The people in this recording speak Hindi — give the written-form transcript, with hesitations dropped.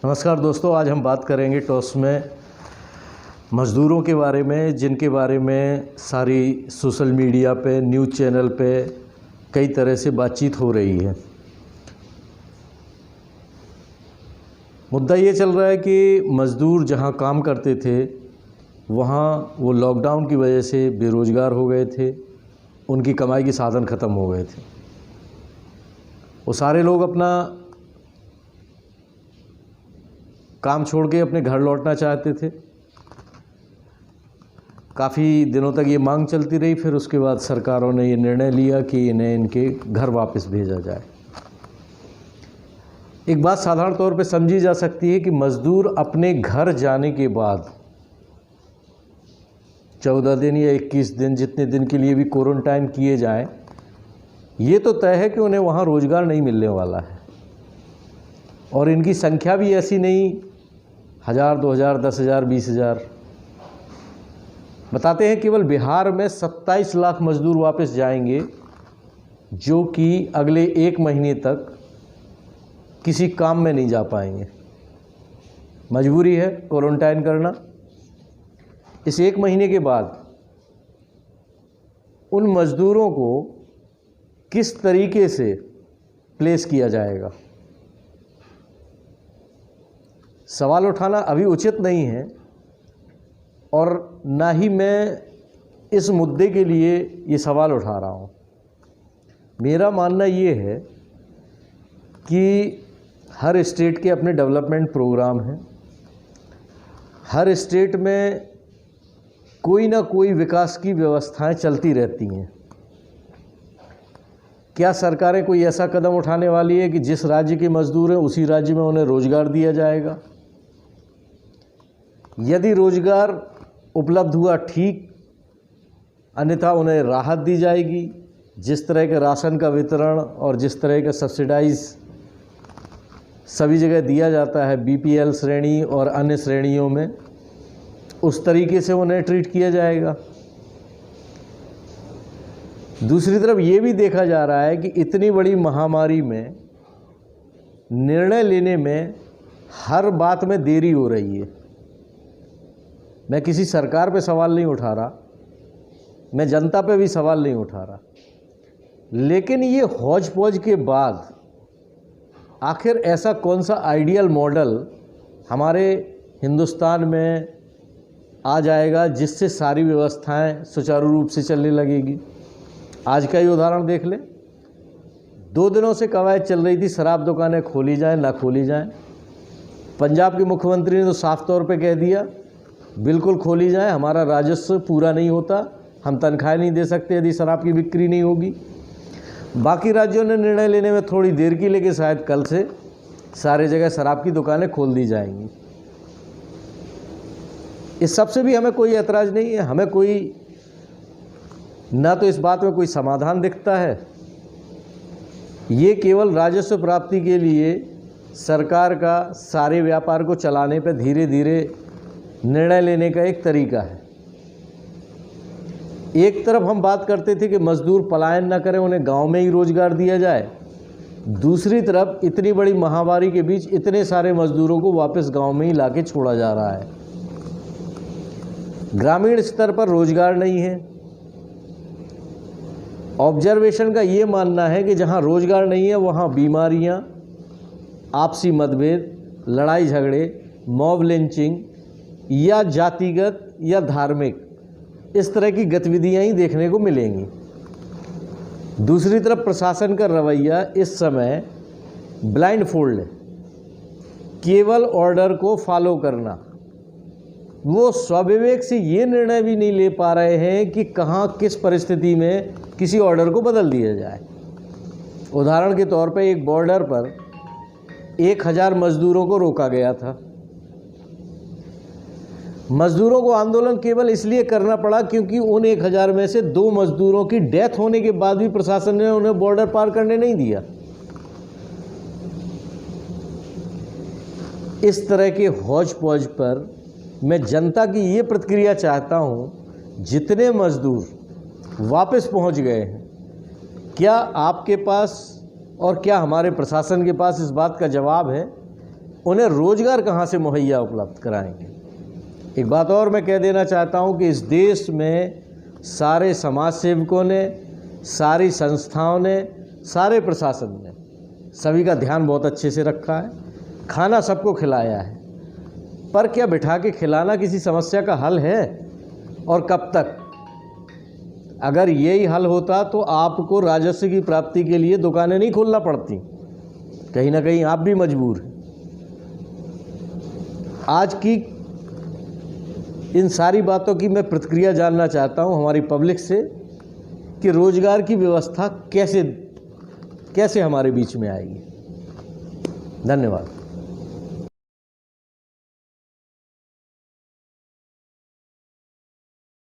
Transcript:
नमस्कार दोस्तों, आज हम बात करेंगे टॉस में मज़दूरों के बारे में, जिनके बारे में सारी सोशल मीडिया पे, न्यूज़ चैनल पे कई तरह से बातचीत हो रही है। मुद्दा ये चल रहा है कि मज़दूर जहां काम करते थे वहां वो लॉकडाउन की वजह से बेरोज़गार हो गए थे, उनकी कमाई के साधन ख़त्म हो गए थे। वो सारे लोग अपना काम छोड़ के अपने घर लौटना चाहते थे। काफ़ी दिनों तक ये मांग चलती रही, फिर उसके बाद सरकारों ने ये निर्णय लिया कि इन्हें इनके घर वापस भेजा जाए। एक बात साधारण तौर पे समझी जा सकती है कि मज़दूर अपने घर जाने के बाद 14 दिन या 21 दिन, जितने दिन के लिए भी क्वारंटाइन किए जाएं, ये तो तय है कि उन्हें वहाँ रोज़गार नहीं मिलने वाला है। और इनकी संख्या भी ऐसी नहीं 1000, 2000, 10,000, 20,000। बताते हैं केवल बिहार में 27 लाख मज़दूर वापस जाएंगे, जो कि अगले 1 महीने तक किसी काम में नहीं जा पाएंगे। मजबूरी है क्वारंटाइन करना। इस 1 महीने के बाद उन मज़दूरों को किस तरीके से प्लेस किया जाएगा, सवाल उठाना अभी उचित नहीं है। और ना ही मैं इस मुद्दे के लिए ये सवाल उठा रहा हूँ। मेरा मानना ये है कि हर स्टेट के अपने डेवलपमेंट प्रोग्राम हैं। हर स्टेट में कोई ना कोई विकास की व्यवस्थाएं चलती रहती हैं। क्या सरकारें कोई ऐसा कदम उठाने वाली है कि जिस राज्य के मज़दूर हैं उसी राज्य में उन्हें रोज़गार दिया जाएगा? यदि रोज़गार उपलब्ध हुआ ठीक, अन्यथा उन्हें राहत दी जाएगी। जिस तरह के राशन का वितरण और जिस तरह का सब्सिडाइज सभी जगह दिया जाता है बीपीएल श्रेणी और अन्य श्रेणियों में, उस तरीके से उन्हें ट्रीट किया जाएगा। दूसरी तरफ ये भी देखा जा रहा है कि इतनी बड़ी महामारी में निर्णय लेने में हर बात में देरी हो रही है। मैं किसी सरकार पे सवाल नहीं उठा रहा, मैं जनता पे भी सवाल नहीं उठा रहा, लेकिन ये हौज पौज के बाद आखिर ऐसा कौन सा आइडियल मॉडल हमारे हिंदुस्तान में आ जाएगा जिससे सारी व्यवस्थाएं सुचारू रूप से चलने लगेगी? आज का ही उदाहरण देख लें। 2 दिनों से कवायद चल रही थी शराब दुकानें खोली जाएं ना खोली जाएं। पंजाब के मुख्यमंत्री ने तो साफ तौर पे कह दिया बिल्कुल खोली जाए, हमारा राजस्व पूरा नहीं होता, हम तनख्वाहें नहीं दे सकते यदि शराब की बिक्री नहीं होगी। बाकी राज्यों ने निर्णय लेने में थोड़ी देर की, लेकिन शायद कल से सारे जगह शराब की दुकानें खोल दी जाएंगी। इस सब से भी हमें कोई ऐतराज़ नहीं है। हमें कोई ना तो इस बात में कोई समाधान दिखता है। ये केवल राजस्व प्राप्ति के लिए सरकार का सारे व्यापार को चलाने पर धीरे धीरे निर्णय लेने का एक तरीका है। एक तरफ हम बात करते थे कि मज़दूर पलायन न करें, उन्हें गांव में ही रोज़गार दिया जाए। दूसरी तरफ इतनी बड़ी महामारी के बीच इतने सारे मज़दूरों को वापस गांव में ही लाके छोड़ा जा रहा है। ग्रामीण स्तर पर रोज़गार नहीं है। ऑब्जर्वेशन का ये मानना है कि जहां रोज़गार नहीं है वहां बीमारियां, आपसी मतभेद, लड़ाई झगड़े, मॉब लिंचिंग या जातिगत या धार्मिक इस तरह की गतिविधियां ही देखने को मिलेंगी। दूसरी तरफ प्रशासन का रवैया इस समय ब्लाइंड फोल्ड है, केवल ऑर्डर को फॉलो करना। वो स्वविवेक से ये निर्णय भी नहीं ले पा रहे हैं कि कहाँ किस परिस्थिति में किसी ऑर्डर को बदल दिया जाए। उदाहरण के तौर पर एक बॉर्डर पर 1000 मज़दूरों को रोका गया था। मज़दूरों को आंदोलन केवल इसलिए करना पड़ा क्योंकि उन 1000 में से 2 मज़दूरों की डेथ होने के बाद भी प्रशासन ने उन्हें बॉर्डर पार करने नहीं दिया। इस तरह के हौज पौज पर मैं जनता की ये प्रतिक्रिया चाहता हूँ। जितने मज़दूर वापस पहुँच गए हैं, क्या आपके पास और क्या हमारे प्रशासन के पास इस बात का जवाब है उन्हें रोज़गार कहाँ से मुहैया उपलब्ध कराएंगे। एक बात और मैं कह देना चाहता हूँ कि इस देश में सारे समाज सेवकों ने, सारी संस्थाओं ने, सारे प्रशासन ने सभी का ध्यान बहुत अच्छे से रखा है, खाना सबको खिलाया है, पर क्या बिठा के खिलाना किसी समस्या का हल है? और कब तक? अगर यही हल होता तो आपको राजस्व की प्राप्ति के लिए दुकानें नहीं खोलना पड़ती, कहीं ना कहीं आप भी मजबूर हैं। आज की इन सारी बातों की मैं प्रतिक्रिया जानना चाहता हूं हमारी पब्लिक से कि रोजगार की व्यवस्था कैसे हमारे बीच में आएगी। धन्यवाद।